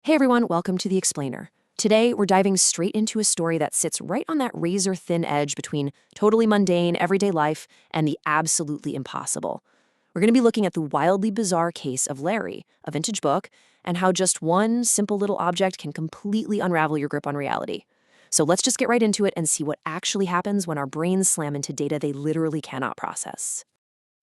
Hey everyone, welcome to The Explainer. Today, we're diving straight into a story that sits right on that razor-thin edge between totally mundane, everyday life and the absolutely impossible. We're going to be looking at the wildly bizarre case of Larry, a vintage book, and how just one simple little object can completely unravel your grip on reality. So let's just get right into it and see what actually happens when our brains slam into data they literally cannot process.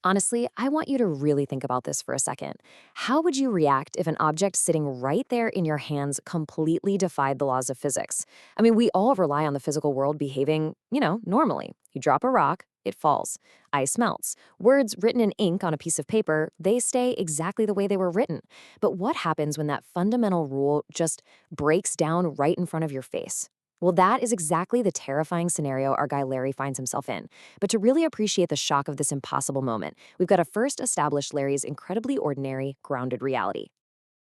Honestly, I want you to really think about this for a second. How would you react if an object sitting right there in your hands completely defied the laws of physics? I mean, we all rely on the physical world behaving, normally. You drop a rock, it falls. Ice melts. Words written in ink on a piece of paper, they stay exactly the way they were written. But what happens when that fundamental rule just breaks down right in front of your face? Well, that is exactly the terrifying scenario our guy Larry finds himself in. But to really appreciate the shock of this impossible moment, we've got to first establish Larry's incredibly ordinary, grounded reality.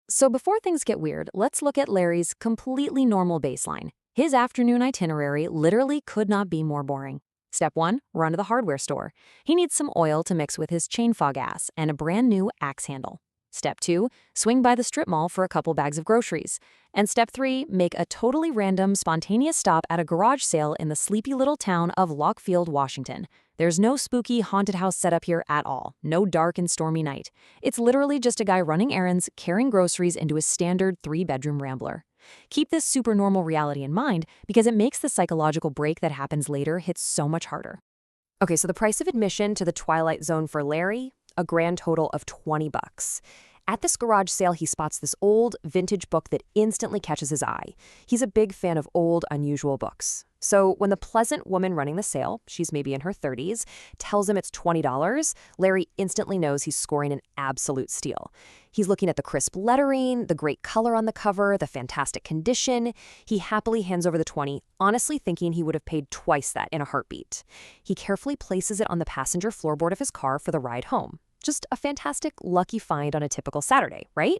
So before things get weird, let's look at Larry's completely normal baseline. His afternoon itinerary literally could not be more boring. Step 1, run to the hardware store. He needs some oil to mix with his chain fog gas and a brand new axe handle. Step 2, swing by the strip mall for a couple bags of groceries. And step 3, make a totally random, spontaneous stop at a garage sale in the sleepy little town of Lockfield, Washington. There's no spooky haunted house setup here at all. No dark and stormy night. It's literally just a guy running errands, carrying groceries into a standard 3-bedroom rambler. Keep this super normal reality in mind because it makes the psychological break that happens later hit so much harder. Okay, so the price of admission to the Twilight Zone for Larry, a grand total of $20. At this garage sale, he spots this old, vintage book that instantly catches his eye. He's a big fan of old, unusual books. So when the pleasant woman running the sale, she's maybe in her 30s, tells him it's $20, Larry instantly knows he's scoring an absolute steal. He's looking at the crisp lettering, the great color on the cover, the fantastic condition. He happily hands over the 20, honestly thinking he would have paid twice that in a heartbeat. He carefully places it on the passenger floorboard of his car for the ride home. Just a fantastic, lucky find on a typical Saturday, right?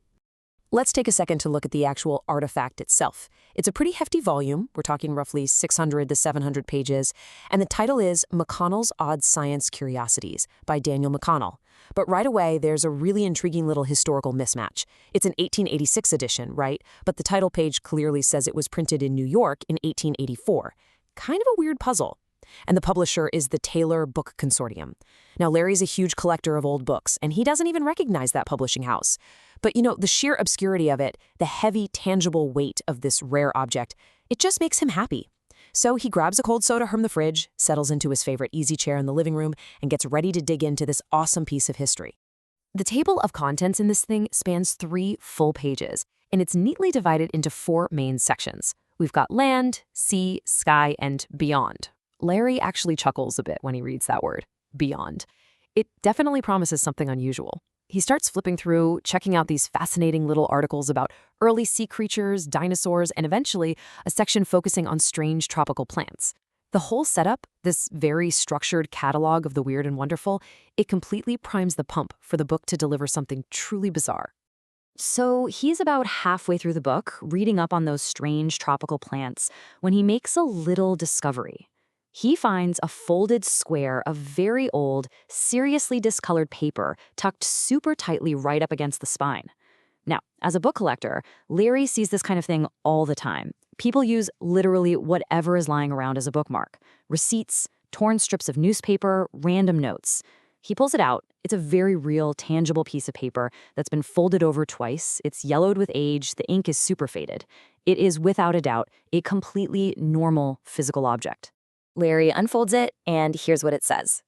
Let's take a second to look at the actual artifact itself. It's a pretty hefty volume. We're talking roughly 600 to 700 pages. And the title is McConnell's Odd Science Curiosities by Daniel McConnell. But right away, there's a really intriguing little historical mismatch. It's an 1886 edition, right? But the title page clearly says it was printed in New York in 1884. Kind of a weird puzzle. And the publisher is the Taylor Book Consortium. Now, Larry's a huge collector of old books, and he doesn't even recognize that publishing house. But, the sheer obscurity of it, the heavy, tangible weight of this rare object, it just makes him happy. So he grabs a cold soda from the fridge, settles into his favorite easy chair in the living room, and gets ready to dig into this awesome piece of history. The table of contents in this thing spans 3 full pages, and it's neatly divided into 4 main sections. We've got land, sea, sky, and beyond. Larry actually chuckles a bit when he reads that word, beyond. It definitely promises something unusual. He starts flipping through, checking out these fascinating little articles about early sea creatures, dinosaurs, and eventually a section focusing on strange tropical plants. The whole setup, this very structured catalog of the weird and wonderful, it completely primes the pump for the book to deliver something truly bizarre. So he's about halfway through the book, reading up on those strange tropical plants, when he makes a little discovery. He finds a folded square of very old, seriously discolored paper tucked super tightly right up against the spine. Now, as a book collector, Larry sees this kind of thing all the time. People use literally whatever is lying around as a bookmark. Receipts, torn strips of newspaper, random notes. He pulls it out. It's a very real, tangible piece of paper that's been folded over twice. It's yellowed with age. The ink is super faded. It is, without a doubt, a completely normal physical object. Larry unfolds it, and here's what it says.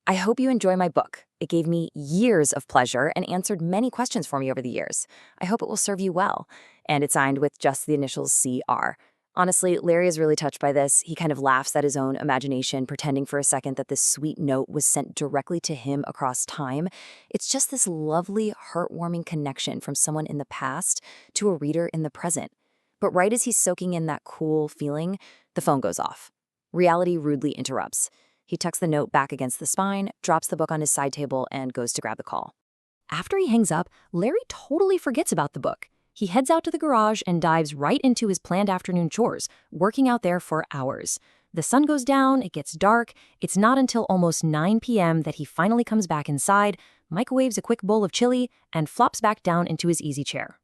I hope you enjoy my book. It gave me years of pleasure and answered many questions for me over the years. I hope it will serve you well. And it's signed with just the initials CR. Honestly, Larry is really touched by this. He kind of laughs at his own imagination, pretending for a second that this sweet note was sent directly to him across time. It's just this lovely, heartwarming connection from someone in the past to a reader in the present. But right as he's soaking in that cool feeling, the phone goes off. Reality rudely interrupts. He tucks the note back against the spine, drops the book on his side table, and goes to grab the call. After he hangs up, Larry totally forgets about the book. He heads out to the garage and dives right into his planned afternoon chores, working out there for hours. The sun goes down, it gets dark. It's not until almost 9 p.m. that he finally comes back inside, microwaves a quick bowl of chili, and flops back down into his easy chair.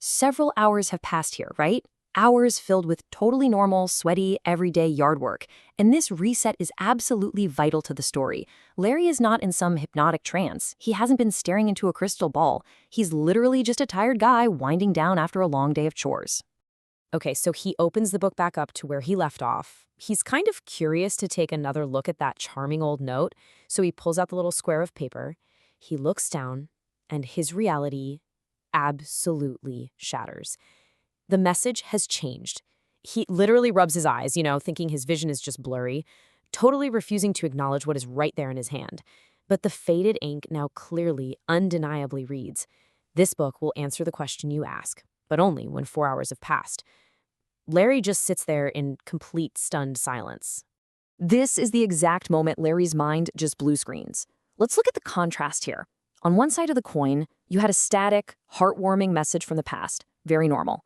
Several hours have passed here, right? Hours filled with totally normal, sweaty, everyday yard work. And this reset is absolutely vital to the story. Larry is not in some hypnotic trance. He hasn't been staring into a crystal ball. He's literally just a tired guy winding down after a long day of chores. Okay, so he opens the book back up to where he left off. He's kind of curious to take another look at that charming old note, so he pulls out the little square of paper. He looks down, and his reality absolutely shatters. The message has changed. He literally rubs his eyes, thinking his vision is just blurry, totally refusing to acknowledge what is right there in his hand. But the faded ink now clearly, undeniably reads, "This book will answer the question you ask, but only when 4 hours have passed." Larry just sits there in complete stunned silence. This is the exact moment Larry's mind just blue screens. Let's look at the contrast here. On one side of the coin, you had a static, heartwarming message from the past, very normal.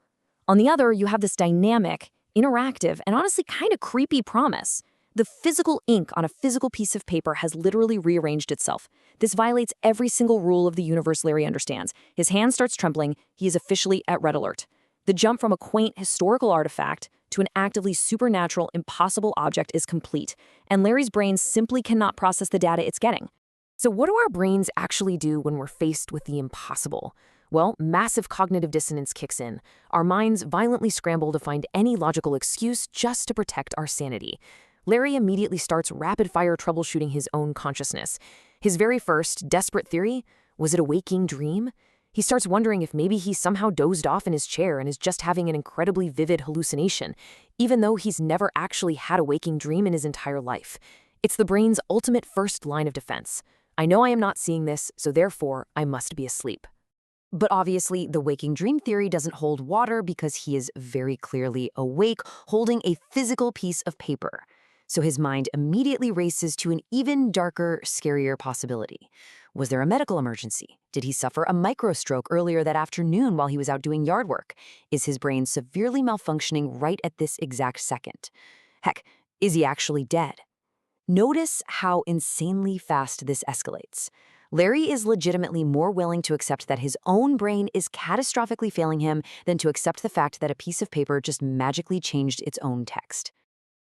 On the other, you have this dynamic, interactive, and honestly kind of creepy promise. The physical ink on a physical piece of paper has literally rearranged itself. This violates every single rule of the universe Larry understands. His hand starts trembling. He is officially at red alert. The jump from a quaint historical artifact to an actively supernatural, impossible object is complete, and Larry's brain simply cannot process the data it's getting. So what do our brains actually do when we're faced with the impossible? Well, massive cognitive dissonance kicks in. Our minds violently scramble to find any logical excuse just to protect our sanity. Larry immediately starts rapid-fire troubleshooting his own consciousness. His very first, desperate theory, was it a waking dream? He starts wondering if maybe he somehow dozed off in his chair and is just having an incredibly vivid hallucination, even though he's never actually had a waking dream in his entire life. It's the brain's ultimate first line of defense. I know I am not seeing this, so therefore I must be asleep. But obviously, the waking dream theory doesn't hold water because he is very clearly awake, holding a physical piece of paper. So his mind immediately races to an even darker, scarier possibility. Was there a medical emergency? Did he suffer a microstroke earlier that afternoon while he was out doing yard work? Is his brain severely malfunctioning right at this exact second? Heck, is he actually dead? Notice how insanely fast this escalates. Larry is legitimately more willing to accept that his own brain is catastrophically failing him than to accept the fact that a piece of paper just magically changed its own text.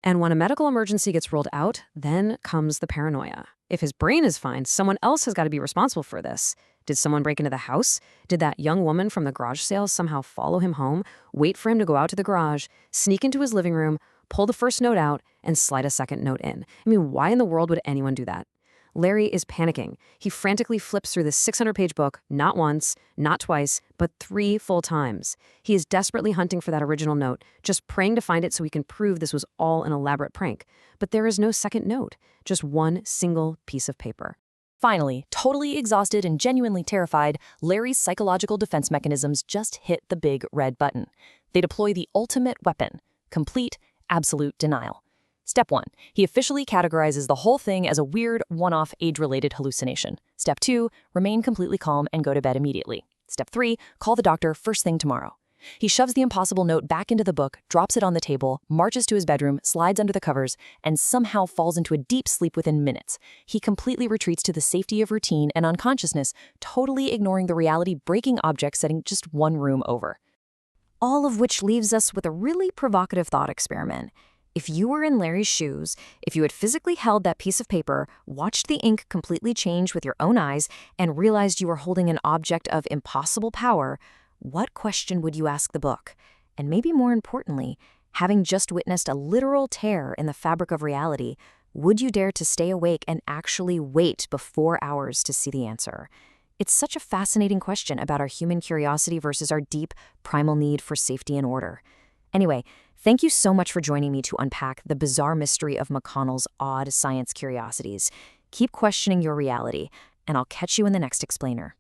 And when a medical emergency gets rolled out, then comes the paranoia. If his brain is fine, someone else has got to be responsible for this. Did someone break into the house? Did that young woman from the garage sale somehow follow him home, wait for him to go out to the garage, sneak into his living room, pull the first note out, and slide a second note in? I mean, why in the world would anyone do that? Larry is panicking. He frantically flips through this 600-page book, not once, not twice, but 3 full times. He is desperately hunting for that original note, just praying to find it so he can prove this was all an elaborate prank. But there is no second note, just one single piece of paper. Finally, totally exhausted and genuinely terrified, Larry's psychological defense mechanisms just hit the big red button. They deploy the ultimate weapon: complete, absolute denial. Step 1. He officially categorizes the whole thing as a weird, one-off, age-related hallucination. Step 2. Remain completely calm and go to bed immediately. Step 3. Call the doctor first thing tomorrow. He shoves the impossible note back into the book, drops it on the table, marches to his bedroom, slides under the covers, and somehow falls into a deep sleep within minutes. He completely retreats to the safety of routine and unconsciousness, totally ignoring the reality-breaking object setting just one room over. All of which leaves us with a really provocative thought experiment. If you were in Larry's shoes, if you had physically held that piece of paper, watched the ink completely change with your own eyes, and realized you were holding an object of impossible power, what question would you ask the book? And maybe more importantly, having just witnessed a literal tear in the fabric of reality, would you dare to stay awake and actually wait before hours to see the answer? It's such a fascinating question about our human curiosity versus our deep, primal need for safety and order. Anyway, thank you so much for joining me to unpack the bizarre mystery of McConnell's odd science curiosities. Keep questioning your reality, and I'll catch you in the next explainer.